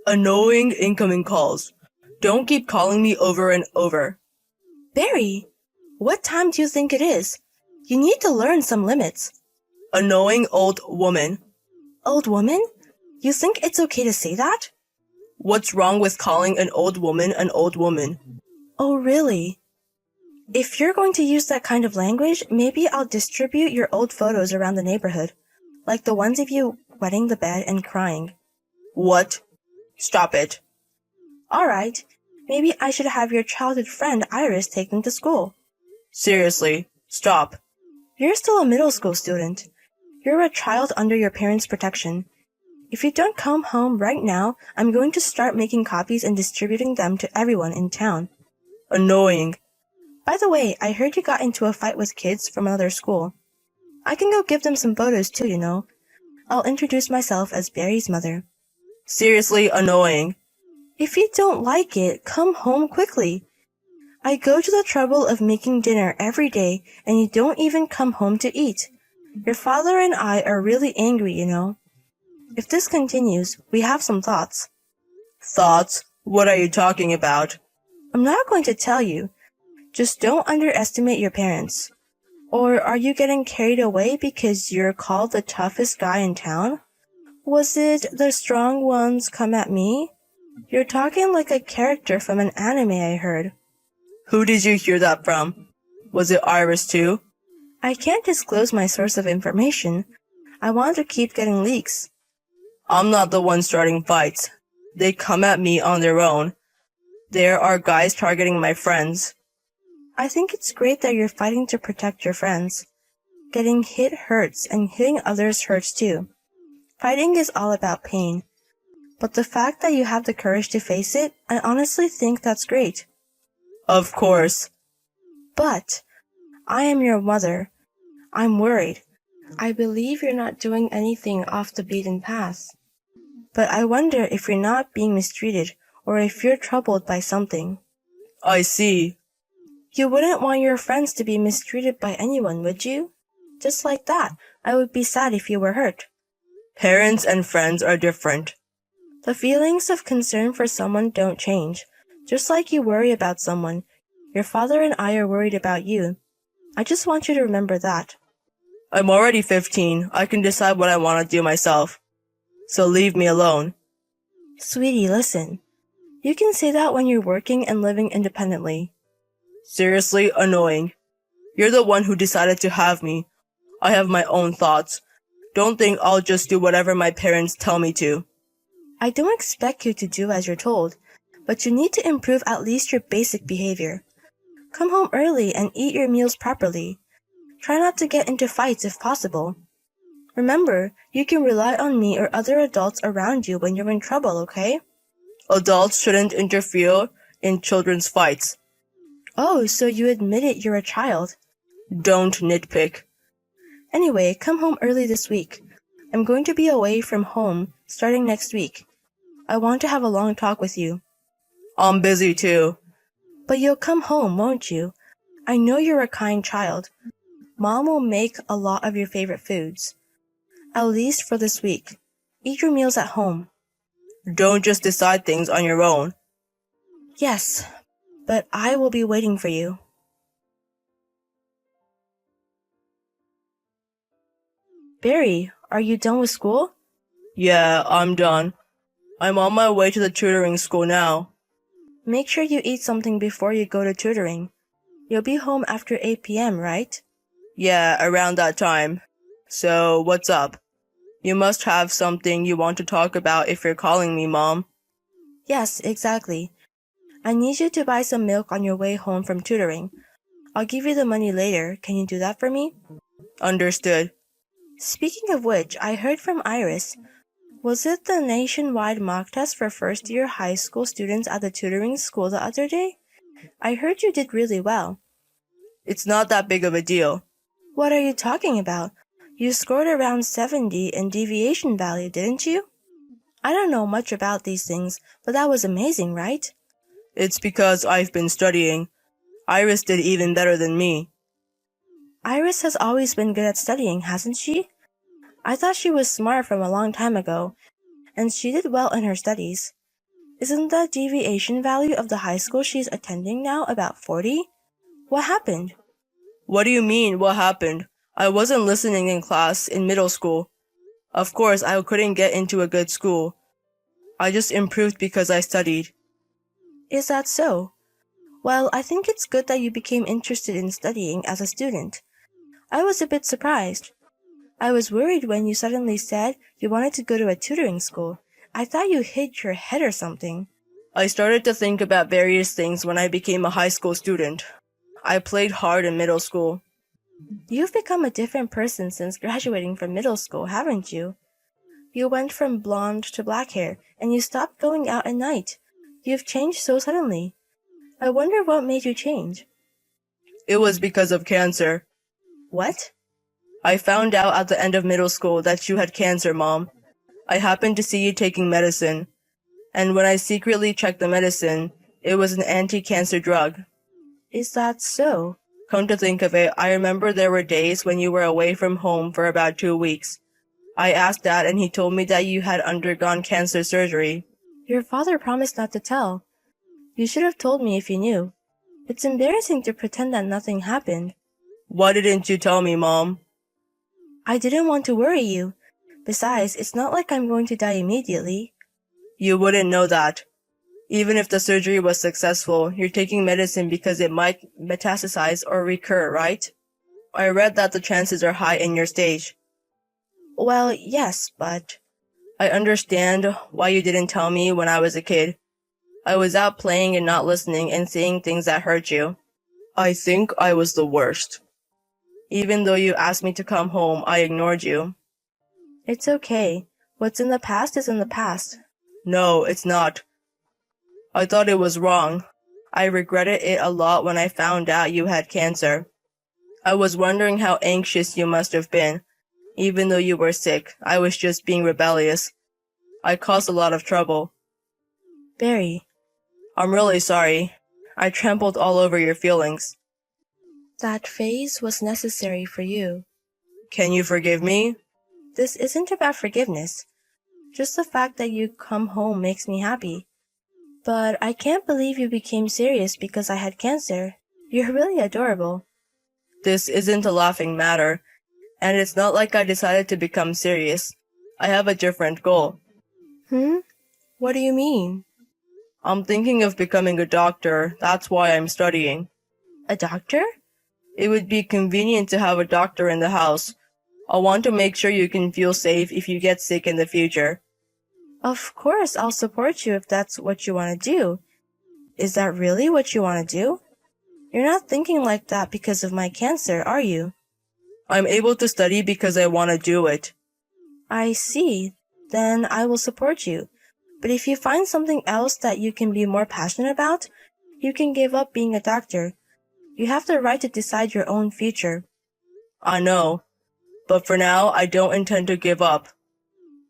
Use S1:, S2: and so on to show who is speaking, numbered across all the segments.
S1: Annoying incoming calls. Don't keep calling me over and over.
S2: Barry, what time do you think it is? You need to learn some limits.
S1: Annoying old woman.
S2: Old woman? You think it's okay to say that?
S1: What's wrong with calling an old woman an old woman?
S2: Oh, really? If you're going to use that kind of language, maybe I'll distribute your old photos around the neighborhood, like the ones of you wetting the bed and crying.
S1: What? Stop it.
S2: Alright, maybe I should have your childhood friend Iris take them to school.
S1: Seriously, stop.
S2: You're still a middle school student. You're a child under your parents' protection. If you don't come home right now, I'm going to start making copies and distributing them to everyone in town.
S1: Annoying.
S2: By the way, I heard you got into a fight with kids from another school. I can go give them some photos too, you know. I'll introduce myself as Barry's mother.
S1: Seriously annoying.
S2: If you don't like it, come home quickly. I go to the trouble of making dinner every day, and you don't even come home to eat. Your father and I are really angry, you know. If this continues, we have some thoughts.
S1: Thoughts? What are you talking about?
S2: I'm not going to tell you. Just don't underestimate your parents. Or are you getting carried away because you're called the toughest guy in town? Was it the strong ones come at me? You're talking like a character from an anime I heard.
S1: Who did you hear that from? Was it Iris too?
S2: I can't disclose my source of information. I want to keep getting leaks.
S1: I'm not the one starting fights. They come at me on their own. There are guys targeting my friends.
S2: I think it's great that you're fighting to protect your friends. Getting hit hurts, and hitting others hurts too. Fighting is all about pain. But the fact that you have the courage to face it, I honestly think that's great.
S1: Of course.
S2: But I am your mother. I'm worried. I believe you're not doing anything off the beaten path. But I wonder if you're not being mistreated, or if you're troubled by something.
S1: I see.
S2: You wouldn't want your friends to be mistreated by anyone, would you? Just like that, I would be sad if you were hurt.
S1: Parents and friends are different.
S2: The feelings of concern for someone don't change. Just like you worry about someone, your father and I are worried about you. I just want you to remember that.
S1: I'm already 15. I can decide what I want to do myself. So leave me alone.
S2: Sweetie, listen. You can say that when you're working and living independently.
S1: Seriously annoying. You're the one who decided to have me. I have my own thoughts. Don't think I'll just do whatever my parents tell me to.
S2: I don't expect you to do as you're told, but you need to improve at least your basic behavior. Come home early and eat your meals properly. Try not to get into fights if possible. Remember, you can rely on me or other adults around you when you're in trouble, okay?
S1: Adults shouldn't interfere in children's fights.
S2: Oh, so you admitted you're a child.
S1: Don't nitpick.
S2: Anyway, come home early this week. I'm going to be away from home starting next week. I want to have a long talk with you.
S1: I'm busy too.
S2: But you'll come home, won't you? I know you're a kind child. Mom will make a lot of your favorite foods. At least for this week. Eat your meals at home.
S1: Don't just decide things on your own.
S2: Yes, but I will be waiting for you. Barry, are you done with school?
S1: Yeah, I'm done. I'm on my way to the tutoring school now.
S2: Make sure you eat something before you go to tutoring. You'll be home after 8 p.m., right?
S1: Yeah, around that time. So, what's up? You must have something you want to talk about if you're calling me, Mom.
S2: Yes, exactly. I need you to buy some milk on your way home from tutoring. I'll give you the money later. Can you do that for me?
S1: Understood.
S2: Speaking of which, I heard from Iris. Was it the nationwide mock test for first-year high school students at the tutoring school the other day? I heard you did really well.
S1: It's not that big of a deal.
S2: What are you talking about? You scored around 70 in deviation value, didn't you? I don't know much about these things, but that was amazing, right?
S1: It's because I've been studying. Iris did even better than me.
S2: Iris has always been good at studying, hasn't she? I thought she was smart from a long time ago, and she did well in her studies. Isn't the deviation value of the high school she's attending now about 40? What happened?
S1: What do you mean, what happened? I wasn't listening in class in middle school. Of course, I couldn't get into a good school. I just improved because I studied.
S2: Is that so? Well, I think it's good that you became interested in studying as a student. I was a bit surprised. I was worried when you suddenly said you wanted to go to a tutoring school. I thought you hit your head or something.
S1: I started to think about various things when I became a high school student. I played hard in middle school.
S2: You've become a different person since graduating from middle school, haven't you? You went from blonde to black hair, and you stopped going out at night. You've changed so suddenly. I wonder what made you change.
S1: It was because of cancer.
S2: What?
S1: I found out at the end of middle school that you had cancer, Mom. I happened to see you taking medicine. And when I secretly checked the medicine, it was an anti-cancer drug.
S2: Is that so?
S1: Come to think of it, I remember there were days when you were away from home for about 2 weeks. I asked Dad and he told me that you had undergone cancer surgery.
S2: Your father promised not to tell. You should have told me if you knew. It's embarrassing to pretend that nothing happened.
S1: Why didn't you tell me, Mom?
S2: I didn't want to worry you. Besides, it's not like I'm going to die immediately.
S1: You wouldn't know that. Even if the surgery was successful, you're taking medicine because it might metastasize or recur, right? I read that the chances are high in your stage.
S2: Well, yes, but...
S1: I understand why you didn't tell me when I was a kid. I was out playing and not listening and saying things that hurt you. I think I was the worst. Even though you asked me to come home, I ignored you.
S2: It's okay. What's in the past is in the past.
S1: No, it's not. I thought it was wrong. I regretted it a lot when I found out you had cancer. I was wondering how anxious you must have been. Even though you were sick, I was just being rebellious. I caused a lot of trouble.
S2: Barry.
S1: I'm really sorry. I trampled all over your feelings.
S2: That phase was necessary for you.
S1: Can you forgive me?
S2: This isn't about forgiveness. Just the fact that you come home makes me happy. But I can't believe you became serious because I had cancer. You're really adorable.
S1: This isn't a laughing matter, and it's not like I decided to become serious. I have a different goal.
S2: What do you mean?
S1: I'm thinking of becoming a doctor. That's why I'm studying.
S2: A doctor?
S1: It would be convenient to have a doctor in the house. I want to make sure you can feel safe if you get sick in the future.
S2: Of course, I'll support you if that's what you want to do. Is that really what you want to do? You're not thinking like that because of my cancer, are you?
S1: I'm able to study because I want to do it.
S2: I see. Then I will support you. But if you find something else that you can be more passionate about, you can give up being a doctor. You have the right to decide your own future.
S1: I know. But for now, I don't intend to give up.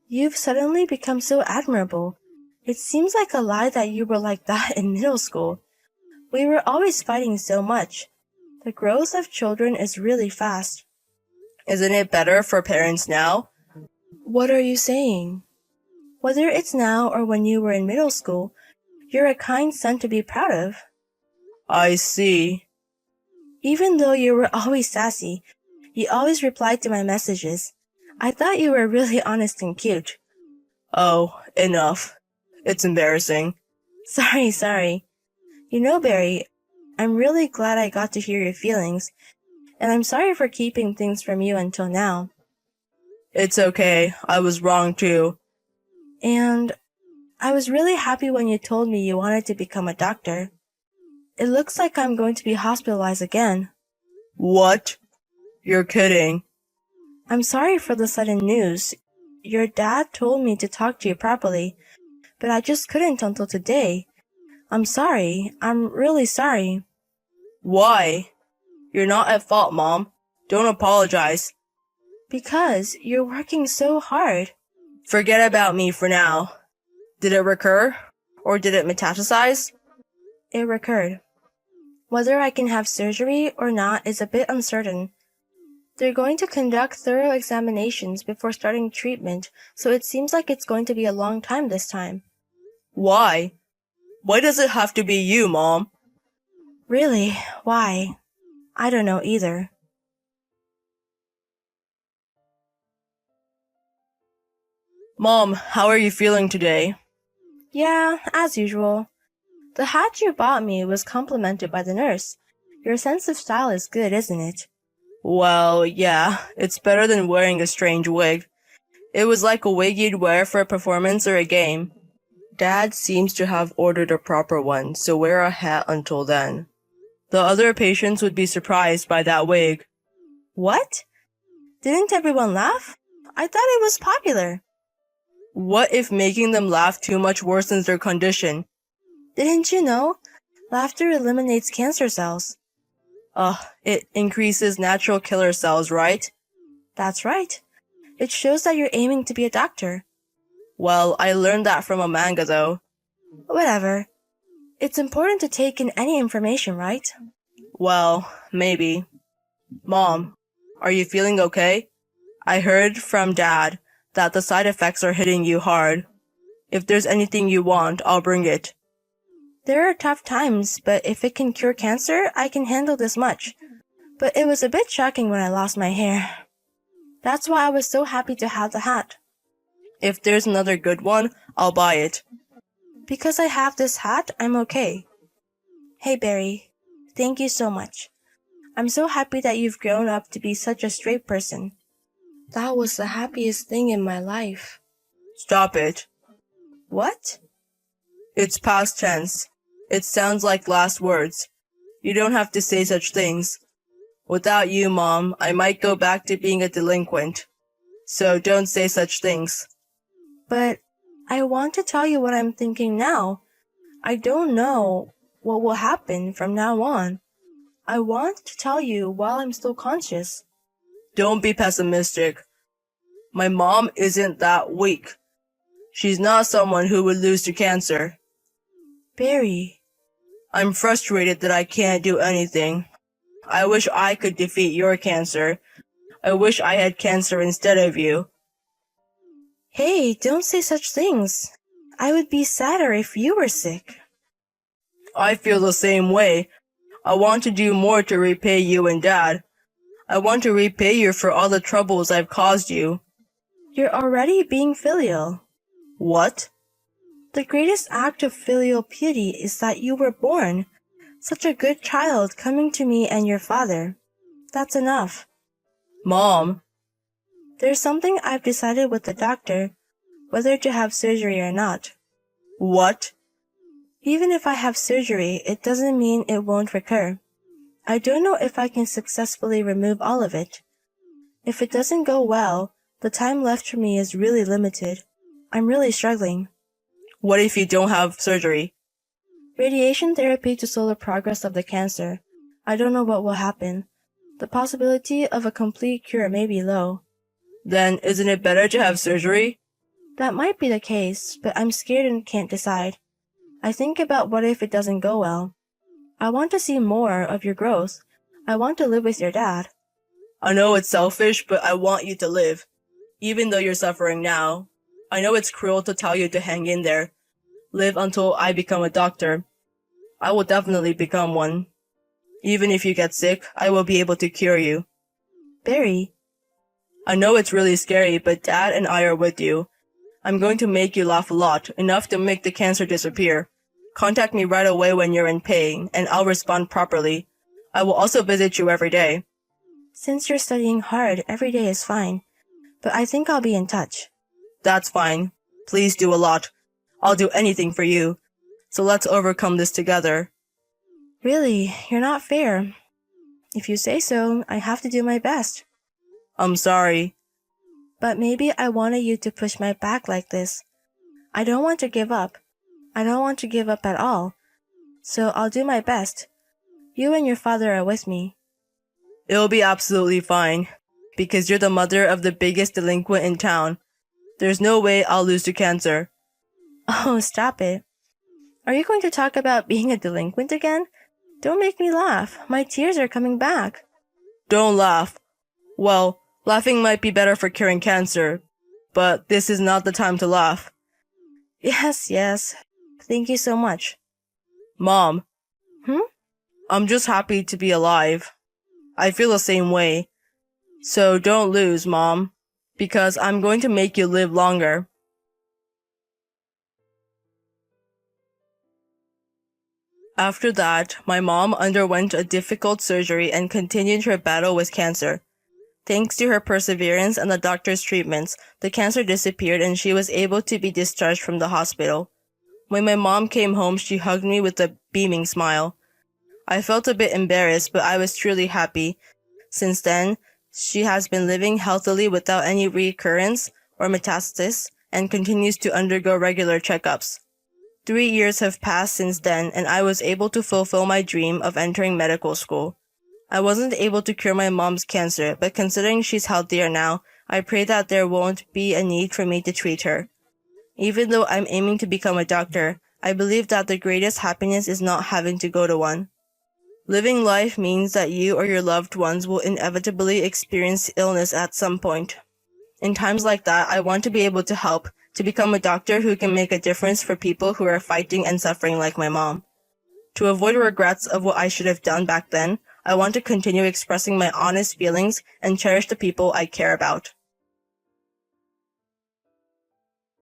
S2: You've suddenly become so admirable. It seems like a lie that you were like that in middle school. We were always fighting so much. The growth of children is really fast.
S1: Isn't it better for parents now?
S2: What are you saying? Whether it's now or when you were in middle school, you're a kind son to be proud of.
S1: I see.
S2: Even though you were always sassy, you always replied to my messages. I thought you were really honest and cute.
S1: Oh, enough. It's embarrassing.
S2: Sorry. You know, Barry, I'm really glad I got to hear your feelings, and I'm sorry for keeping things from you until now.
S1: It's okay. I was wrong too.
S2: And I was really happy when you told me you wanted to become a doctor. It looks like I'm going to be hospitalized again.
S1: What? You're kidding.
S2: I'm sorry for the sudden news. Your dad told me to talk to you properly, but I just couldn't until today. I'm sorry. I'm really sorry.
S1: Why? You're not at fault, Mom. Don't apologize.
S2: Because you're working so hard.
S1: Forget about me for now. Did it recur? Or did it metastasize?
S2: It recurred. Whether I can have surgery or not is a bit uncertain. They're going to conduct thorough examinations before starting treatment, so it seems like it's going to be a long time this time.
S1: Why? Why does it have to be you, Mom?
S2: Really? Why? I don't know either.
S1: Mom, how are you feeling today?
S2: Yeah, as usual. The hat you bought me was complimented by the nurse. Your sense of style is good, isn't it?
S1: Well, yeah, it's better than wearing a strange wig. It was like a wig you'd wear for a performance or a game. Dad seems to have ordered a proper one, so wear a hat until then. The other patients would be surprised by that wig.
S2: What? Didn't everyone laugh? I thought it was popular.
S1: What if making them laugh too much worsens their condition?
S2: Didn't you know? Laughter eliminates cancer cells.
S1: It increases natural killer cells, right?
S2: That's right. It shows that you're aiming to be a doctor.
S1: Well, I learned that from a manga though.
S2: Whatever. It's important to take in any information, right?
S1: Well, maybe. Mom, are you feeling okay? I heard from Dad that the side effects are hitting you hard. If there's anything you want, I'll bring it.
S2: There are tough times, but if it can cure cancer, I can handle this much. But it was a bit shocking when I lost my hair. That's why I was so happy to have the hat.
S1: If there's another good one, I'll buy it.
S2: Because I have this hat, I'm okay. Hey Barry, thank you so much. I'm so happy that you've grown up to be such a straight person. That was the happiest thing in my life.
S1: Stop it.
S2: What?
S1: It's past tense. It sounds like last words. You don't have to say such things. Without you, Mom, I might go back to being a delinquent. So don't say such things.
S2: But I want to tell you what I'm thinking now. I don't know what will happen from now on. I want to tell you while I'm still conscious.
S1: Don't be pessimistic. My mom isn't that weak. She's not someone who would lose to cancer.
S2: Barry.
S1: I'm frustrated that I can't do anything. I wish I could defeat your cancer. I wish I had cancer instead of you.
S2: Hey, don't say such things. I would be sadder if you were sick.
S1: I feel the same way. I want to do more to repay you and Dad. I want to repay you for all the troubles I've caused you.
S2: You're already being filial.
S1: What?
S2: The greatest act of filial piety is that you were born. Such a good child coming to me and your father. That's enough.
S1: Mom.
S2: There's something I've decided with the doctor, whether to have surgery or not.
S1: What?
S2: Even if I have surgery, it doesn't mean it won't recur. I don't know if I can successfully remove all of it. If it doesn't go well, the time left for me is really limited. I'm really struggling.
S1: What if you don't have surgery?
S2: Radiation therapy to slow the progress of the cancer. I don't know what will happen. The possibility of a complete cure may be low.
S1: Then isn't it better to have surgery?
S2: That might be the case, but I'm scared and can't decide. I think about what if it doesn't go well. I want to see more of your growth. I want to live with your dad.
S1: I know it's selfish, but I want you to live. Even though you're suffering now. I know it's cruel to tell you to hang in there. Live until I become a doctor. I will definitely become one. Even if you get sick, I will be able to cure you.
S2: Barry.
S1: I know it's really scary, but Dad and I are with you. I'm going to make you laugh a lot, enough to make the cancer disappear. Contact me right away when you're in pain, and I'll respond properly. I will also visit you every day.
S2: Since you're studying hard, every day is fine. But I think I'll be in touch.
S1: That's fine. Please do a lot. I'll do anything for you. So let's overcome this together.
S2: Really, you're not fair. If you say so, I have to do my best.
S1: I'm sorry.
S2: But maybe I wanted you to push my back like this. I don't want to give up. I don't want to give up at all. So I'll do my best. You and your father are with me.
S1: It'll be absolutely fine. Because you're the mother of the biggest delinquent in town. There's no way I'll lose to cancer.
S2: Oh, stop it. Are you going to talk about being a delinquent again? Don't make me laugh. My tears are coming back.
S1: Don't laugh. Well, laughing might be better for curing cancer. But this is not the time to laugh.
S2: Yes. Thank you so much.
S1: Mom,
S2: Hmm?
S1: I'm just happy to be alive. I feel the same way. So don't lose, Mom, because I'm going to make you live longer. After that, my mom underwent a difficult surgery and continued her battle with cancer. Thanks to her perseverance and the doctor's treatments, the cancer disappeared and she was able to be discharged from the hospital. When my mom came home, she hugged me with a beaming smile. I felt a bit embarrassed, but I was truly happy. Since then, she has been living healthily without any recurrence or metastasis and continues to undergo regular checkups. 3 years have passed since then, and I was able to fulfill my dream of entering medical school. I wasn't able to cure my mom's cancer, but considering she's healthier now, I pray that there won't be a need for me to treat her. Even though I'm aiming to become a doctor, I believe that the greatest happiness is not having to go to one. Living life means that you or your loved ones will inevitably experience illness at some point. In times like that, I want to be able to help, to become a doctor who can make a difference for people who are fighting and suffering like my mom. To avoid regrets of what I should have done back then, I want to continue expressing my honest feelings and cherish the people I care about.